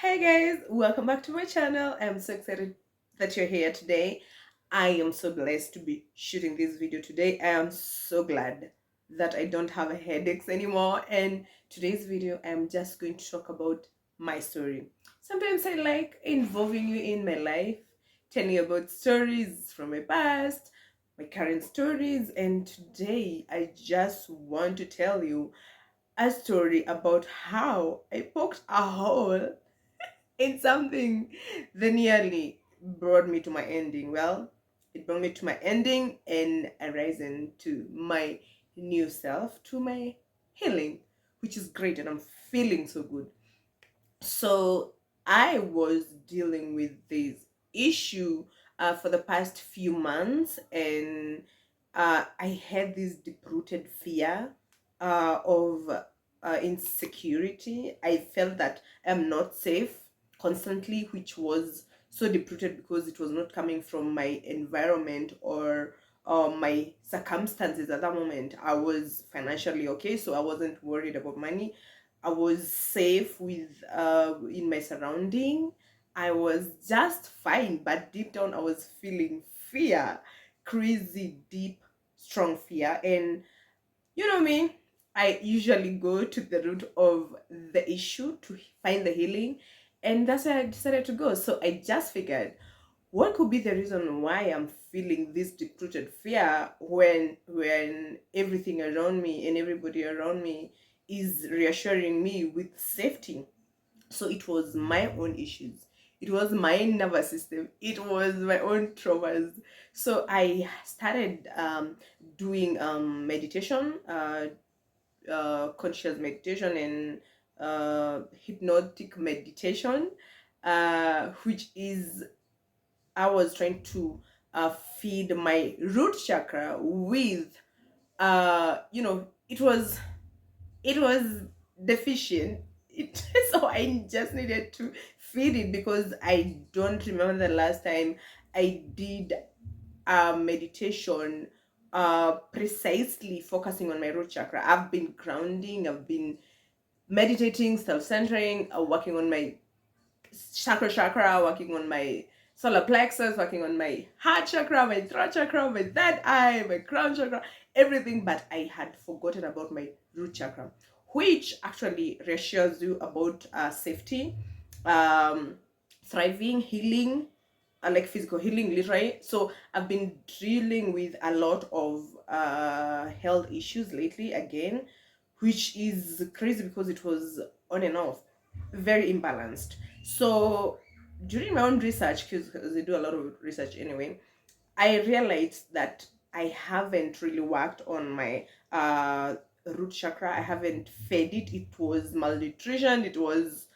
Hey guys, welcome back to my channel. I'm so excited that you're here today. I am so blessed to be shooting this video today. I am so glad that I don't have headaches anymore. And today's video, I'm just going to talk about my story. Sometimes I like involving you in my life, telling you about stories from my past, my current stories, and today I just want to tell you a story about how I poked a hole in something that nearly brought me to my ending. Well, it brought me to my ending and a rising to my new self, to my healing, which is great, and I'm feeling so good. So I was dealing with this issue for the past few months, and I had this deep-rooted fear of insecurity. I felt that I'm not safe constantly, which was so deep-rooted because it was not coming from my environment or my circumstances at that moment. I was financially okay, so I wasn't worried about money. I was safe with in my surrounding. I was just fine, but deep down I was feeling fear, crazy, deep, strong fear. And you know me, I usually go to the root of the issue to find the healing, and that's where I decided to go. So I just figured, what could be the reason why I'm feeling this deep-rooted fear when everything around me and everybody around me is reassuring me with safety? So it was my own issues, it was my nervous system, it was my own traumas. So I started doing meditation, conscious meditation, and hypnotic meditation, which is I was trying to feed my root chakra with it was deficient. So I just needed to feed it because I don't remember the last time I did a meditation precisely focusing on my root chakra. I've been grounding, I've been meditating, self-centering, working on my chakra, working on my solar plexus, working on my heart chakra, my throat chakra, my third eye, my crown chakra, everything. But I had forgotten about my root chakra, which actually reassures you about safety, um, thriving, healing, like physical healing, literally. So I've been dealing with a lot of health issues lately again, which is crazy because it was on and off, very imbalanced. So during my own research, because I do a lot of research anyway, I realized that I haven't really worked on my root chakra. I haven't fed it. It was malnutrition. It was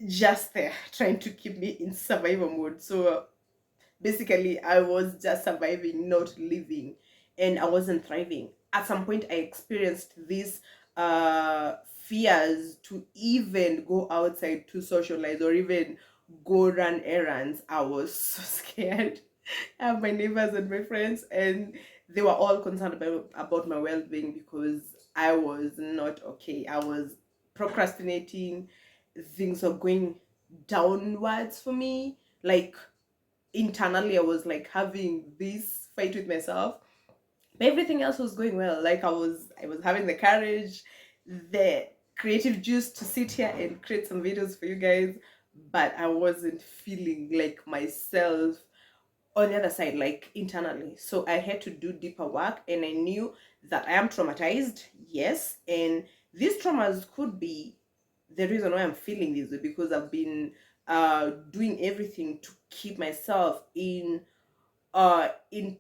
just there trying to keep me in survival mode. So basically, I was just surviving, not living, and I wasn't thriving. At some point, I experienced these fears to even go outside to socialize or even go run errands. I was so scared. I have my neighbors and my friends, and they were all concerned about my well being because I was not okay. I was procrastinating. Things were going downwards for me. Like internally, I was like having this fight with myself. But everything else was going well. Like I was having the courage, the creative juice to sit here and create some videos for you guys, but I wasn't feeling like myself on the other side, like internally. So I had to do deeper work, and I knew that I am traumatized, yes, and these traumas could be the reason why I'm feeling this way because I've been doing everything to keep myself in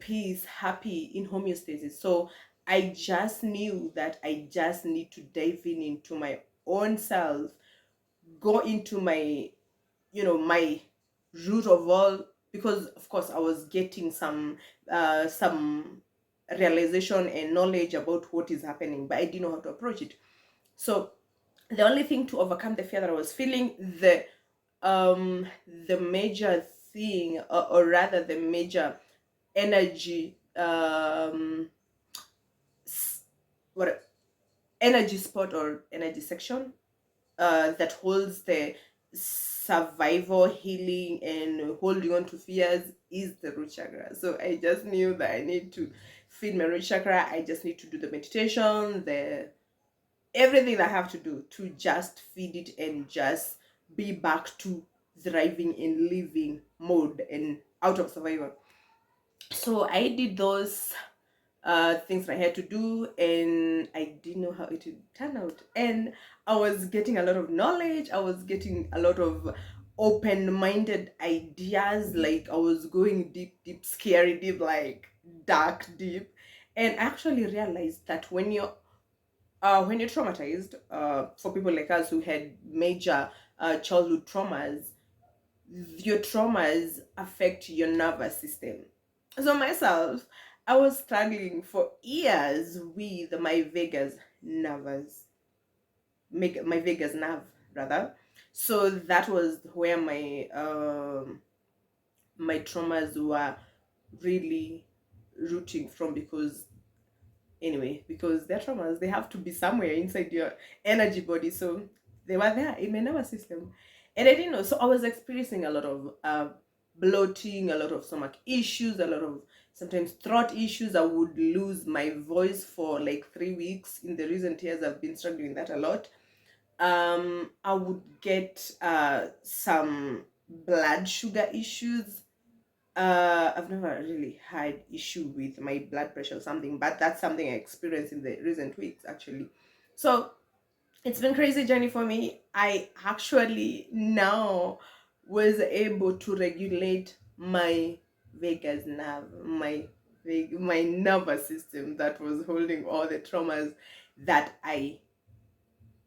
peace, happy, in homeostasis. So I just knew that I just need to dive in into my own self, go into my my root of all, because of course I was getting some realization and knowledge about what is happening, but I didn't know how to approach it. So the only thing to overcome the fear that I was feeling, the major thing, or rather the major energy, what energy spot or energy section that holds the survival, healing, and holding on to fears is the root chakra. So I just knew that I need to feed my root chakra. I just need to do the meditation, the everything I have to do to just feed it and just be back to thriving and living mode and out of survival. So I did those things I had to do, and I didn't know how it would turn out. And I was getting a lot of knowledge, I was getting a lot of open-minded ideas, like I was going deep, deep, scary deep, like dark deep. And I actually realized that when you're traumatized, for people like us who had major childhood traumas, your traumas affect your nervous system. So myself, I was struggling for years with my my vagus nerve rather. So that was where my traumas were really rooting from, because anyway, because they're traumas, they have to be somewhere inside your energy body. So they were there in my nervous system, and I didn't know. So I was experiencing a lot of bloating, a lot of stomach issues, a lot of sometimes throat issues. I would lose my voice for like 3 weeks. In the recent years, I've been struggling with that a lot. I would get some blood sugar issues. I've never really had issue with my blood pressure or something, but that's something I experienced in the recent weeks actually. So it's been crazy journey for me. I actually now was able to regulate my vagus nerve, my nervous system that was holding all the traumas that I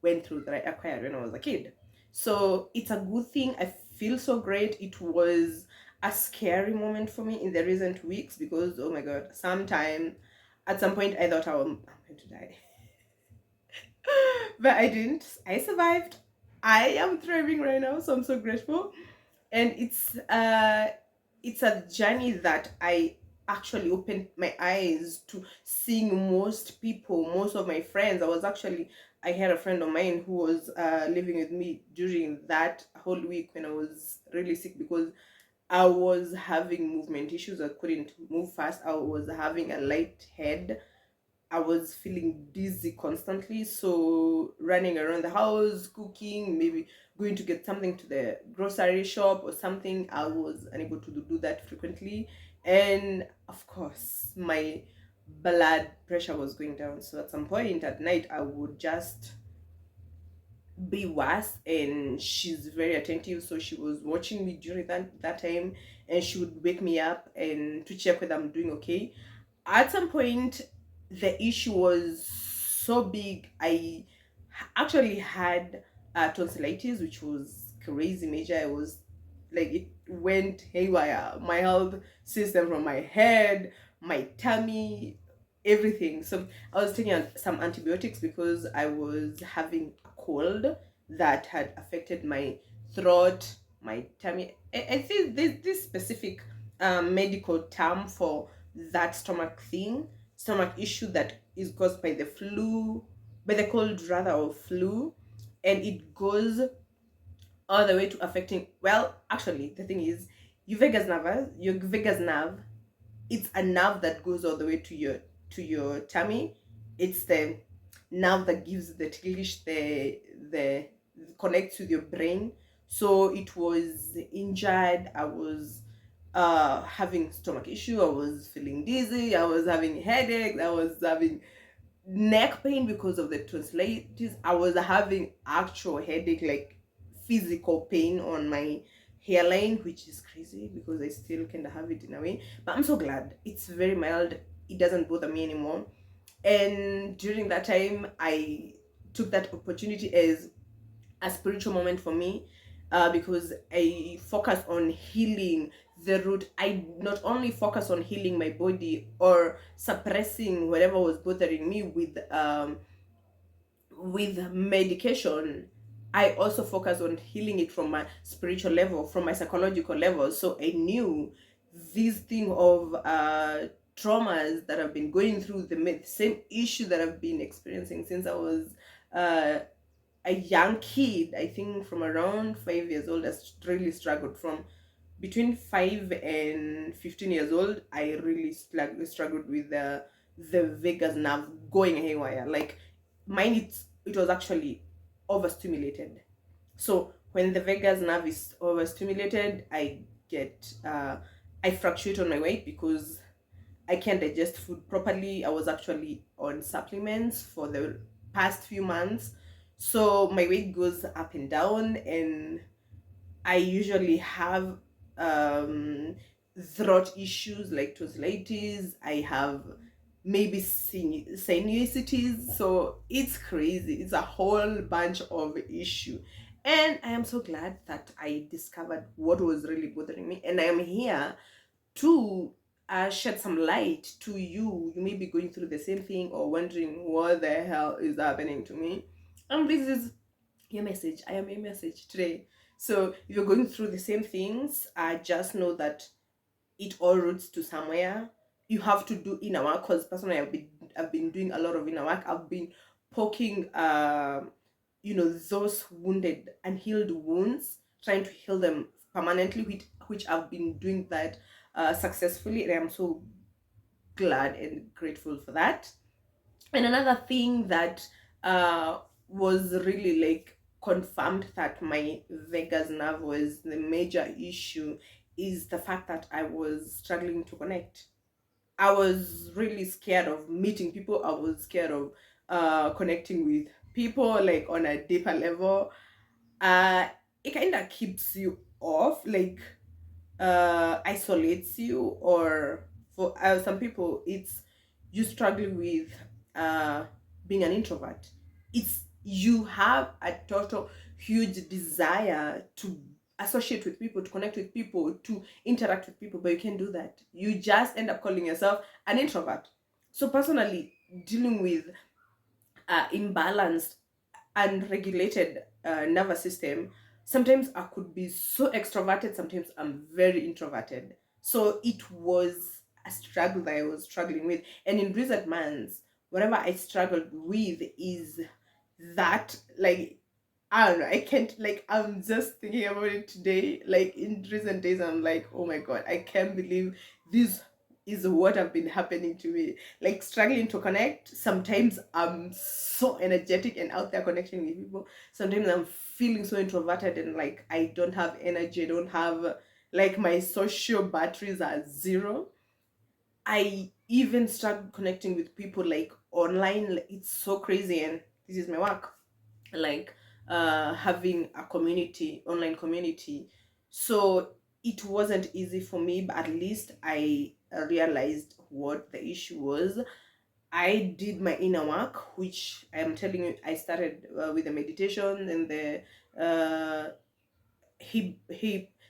went through, that I acquired when I was a kid. So it's a good thing. I feel so great. It was a scary moment for me in the recent weeks because, oh my god, sometime at some point I thought I'm going to die. But I didn't. I survived. I am thriving right now, so I'm so grateful. And it's a journey that I actually opened my eyes to seeing most people, most of my friends. I had a friend of mine who was living with me during that whole week when I was really sick, because I was having movement issues. I couldn't move fast. I was having a light head. I was feeling dizzy constantly. So running around the house, cooking, maybe going to get something to the grocery shop or something, I was unable to do that frequently. And of course, my blood pressure was going down. So at some point at night, I would just be worse, and she's very attentive, so she was watching me during that time, and she would wake me up and to check whether I'm doing okay. At some point, the issue was so big, I actually had tonsillitis, which was crazy major. It was like it went haywire. My health system, from my head, my tummy, everything. So I was taking some antibiotics because I was having a cold that had affected my throat, my tummy. I think this specific medical term for that stomach issue that is caused by the flu, by the cold rather, or flu, and it goes all the way to affecting. Well, actually, the thing is, your vagus nerve, it's a nerve that goes all the way to your tummy. It's the nerve that gives the ticklish, the connects with your brain. So it was injured. I was having stomach issue. I was feeling dizzy. I was having headaches. I was having neck pain because of the tonsillitis. I was having actual headache, like physical pain on my hairline, which is crazy because I still kind of have it in a way. But I'm so glad it's very mild. It doesn't bother me anymore. And during that time, I took that opportunity as a spiritual moment for me, because I focus on healing the root. I not only focus on healing my body or suppressing whatever was bothering me with medication. I also focus on healing it from my spiritual level, from my psychological level. So I knew this thing of traumas that I've been going through, the same issue that I've been experiencing since I was a young kid, I think from around 5 years old, has really struggled. From between 5 and 15 years old, I really struggled with the vagus nerve going haywire. Like mine, it was actually overstimulated. So when the vagus nerve is overstimulated, get I fluctuate on my weight because I can't digest food properly. I was actually on supplements for the past few months. So my weight goes up and down, and I usually have um, throat issues like tonsillitis. I have maybe sinusitis. So it's crazy. It's a whole bunch of issue. And I am so glad that I discovered what was really bothering me. And I am here to shed some light to you. You may be going through the same thing or wondering what the hell is happening to me. And this is your message. I am your message today. So if you're going through the same things, just know that it all roots to somewhere. You have to do inner work, because personally I've been doing a lot of inner work. I've been poking those wounded and healed wounds, trying to heal them permanently, which I've been doing that successfully, and I'm so glad and grateful for that. And another thing that was really like confirmed that my vagus nerve was the major issue is the fact that I was struggling to connect. I was really scared of meeting people. I was scared of connecting with people like on a deeper level. It kind of keeps you off, like isolates you, or for some people it's you struggling with uh being an introvert. It's you have a total huge desire to associate with people, to connect with people, to interact with people, but you can't do that. You just end up calling yourself an introvert. So personally, dealing with imbalanced and regulated nervous system, sometimes I could be so extroverted, sometimes I'm very introverted. So it was a struggle that I was struggling with. And in recent months, whatever I struggled with is that, like, I don't know, I can't, like, I'm just thinking about it today. Like, in recent days, I'm like, oh my God, I can't believe this is what have been happening to me. Like, struggling to connect. Sometimes I'm so energetic and out there connecting with people. Sometimes I'm feeling so introverted and like I don't have energy. I don't have, like, my social batteries are zero. I even started connecting with people like online. Like, it's so crazy, and this is my work. Like having a community, online community. So it wasn't easy for me, but at least I realized what the issue was. I did my inner work, which I'm telling you, I started with the meditation and the uh, he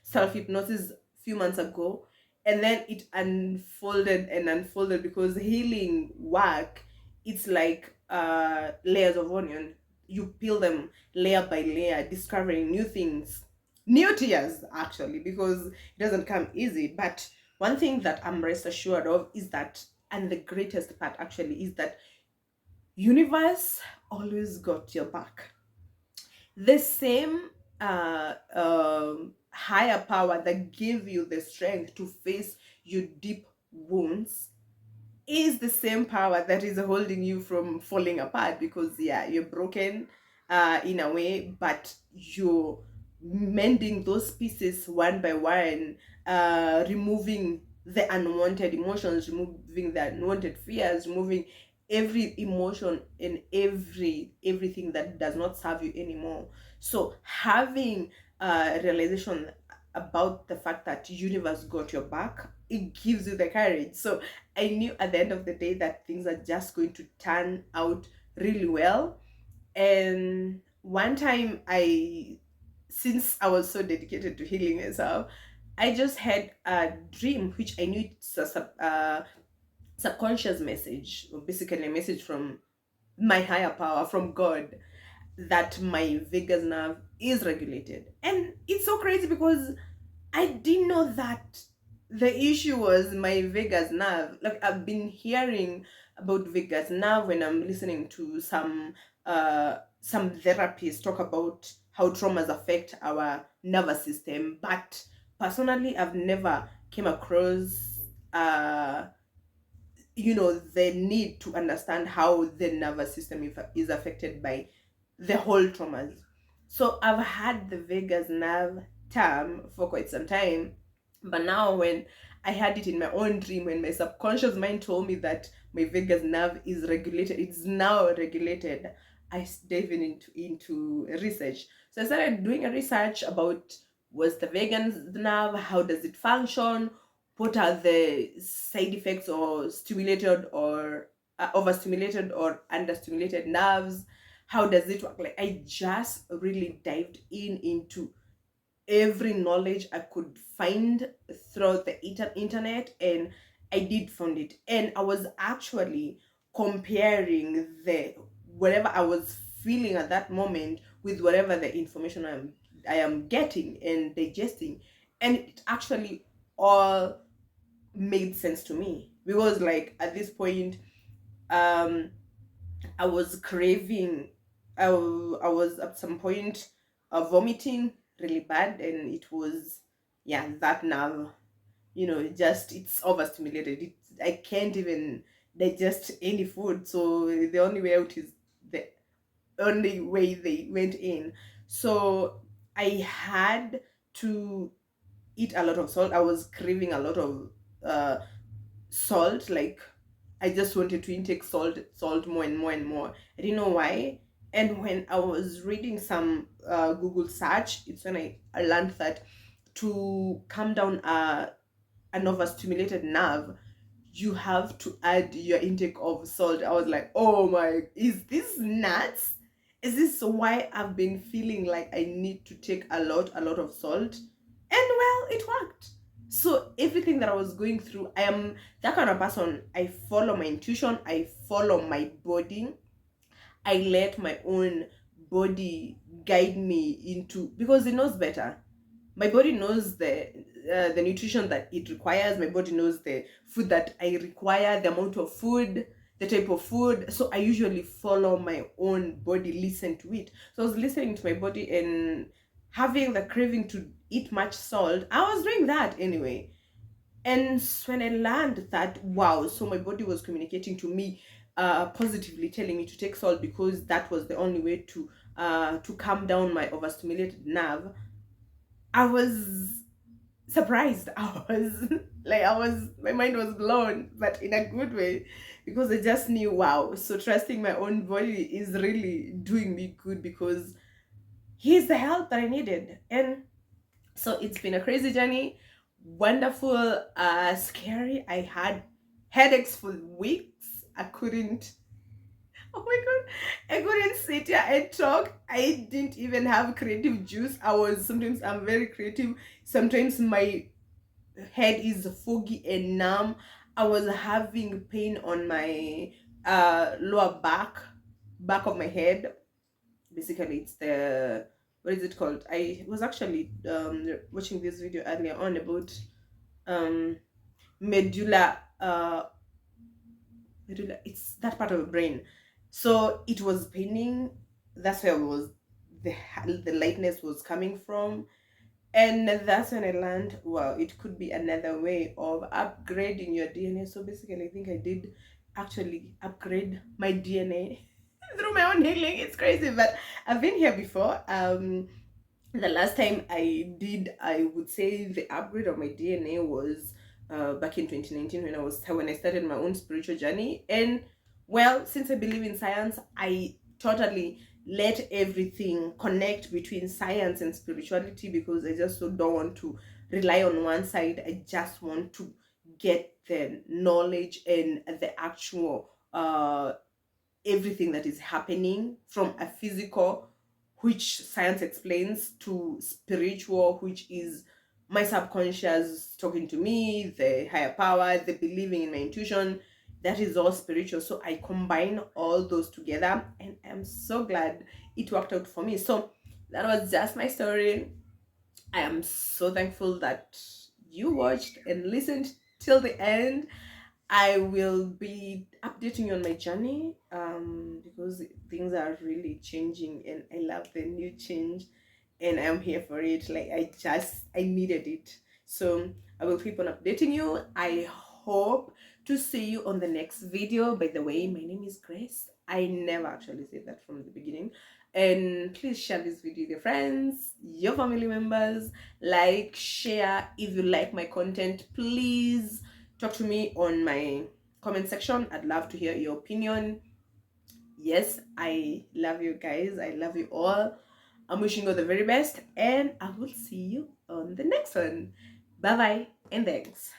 self hypnosis few months ago, and then it unfolded and unfolded because healing work, it's like layers of onion. You peel them layer by layer, discovering new things, new tears actually, because it doesn't come easy. But one thing that I'm rest assured of is that, and the greatest part actually, is that universe always got your back. The same higher power that gave you the strength to face your deep wounds is the same power that is holding you from falling apart, because yeah, you're broken in a way, but you're mending those pieces one by one, removing the unwanted emotions, removing the unwanted fears, removing every emotion and everything that does not serve you anymore. So having a realization about the fact that universe got your back, it gives you the courage. So I knew at the end of the day that things are just going to turn out really well. And one time, since I was so dedicated to healing myself, I just had a dream, which I knew it's a subconscious message, or basically a message from my higher power, from God, that my vagus nerve is regulated. And it's so crazy because I didn't know that the issue was my vagus nerve. Like, I've been hearing about vagus nerve when I'm listening to some some therapists talk about how traumas affect our nervous system, but personally, I've never came across the need to understand how the nervous system is affected by the whole traumas. So I've had the vagus nerve term for quite some time, but now when I had it in my own dream, when my subconscious mind told me that my vagus nerve is regulated, it's now regulated, I dived into research. So I started doing a research about what's the vagus nerve, how does it function, what are the side effects or stimulated or overstimulated or understimulated nerves, how does it work. Like, I just really dived into every knowledge I could find throughout the internet, and I did find it. And I was actually comparing the whatever I was feeling at that moment with whatever the information I am getting and digesting, and it actually all made sense to me, because like at this point, um I was craving, I was at some point vomiting really bad, and it was, yeah, that nerve, just it's overstimulated. I can't even digest any food, so the only way out is the only way they went in. So I had to eat a lot of salt. I was craving a lot of uh salt. Like, I just wanted to intake salt more and more and more. I didn't know why. And when I was reading some Google search, it's when I learned that to calm down an overstimulated nerve, you have to add your intake of salt. I was like, oh my, is this nuts? Is this why I've been feeling like I need to take a lot of salt? And well, it worked. So everything that I was going through, I am that kind of person. I follow my intuition, I follow my body, I let my own body guide me into, because it knows better. My body knows the nutrition that it requires. My body knows the food that I require, the amount of food, the type of food. So I usually follow my own body, listen to it. So I was listening to my body and having the craving to eat much salt. I was doing that anyway. And when I learned that, wow, so my body was communicating to me, positively telling me to take salt because that was the only way to calm down my overstimulated nerve. I was surprised. My mind was blown, but in a good way, because I just knew, wow, so trusting my own body is really doing me good, because here's the help that I needed. And so it's been a crazy journey, wonderful, scary. I had headaches for weeks. I couldn't, oh my god, I couldn't sit here and talk. I didn't even have creative juice. Sometimes I'm very creative. Sometimes my head is foggy and numb. I was having pain on my lower back of my head. Basically, it's the, what is it called? I was actually watching this video earlier on about um medulla medulla. It's that part of the brain. So it was paining. That's where the lightness was coming from. And that's when I learned, well, it could be another way of upgrading your DNA. So basically, I think I did actually upgrade my DNA through my own healing. It's crazy, but I've been here before. The last time I did, I would say the upgrade of my DNA was back in 2019, when I started my own spiritual journey. And well, since I believe in science, I totally let everything connect between science and spirituality, because I just so don't want to rely on one side. I just want to get the knowledge and the actual everything that is happening, from a physical, which science explains, to spiritual, which is my subconscious talking to me, the higher power, the believing in my intuition. That is all spiritual. So I combine all those together, and I'm so glad it worked out for me. So that was just my story. I am so thankful that you watched and listened till the end. I will be updating you on my journey, because things are really changing and I love the new change and I'm here for it. Like I needed it. So I will keep on updating you. I hope to see you on the next video. By the way, my name is Grace. I never actually said that from the beginning. And please share this video with your friends, your family members. Like, share. If you like my content, please talk to me on my comment section. I'd love to hear your opinion. Yes, I love you guys. I love you all. I'm wishing you the very best, and I will see you on the next one. Bye bye, and thanks.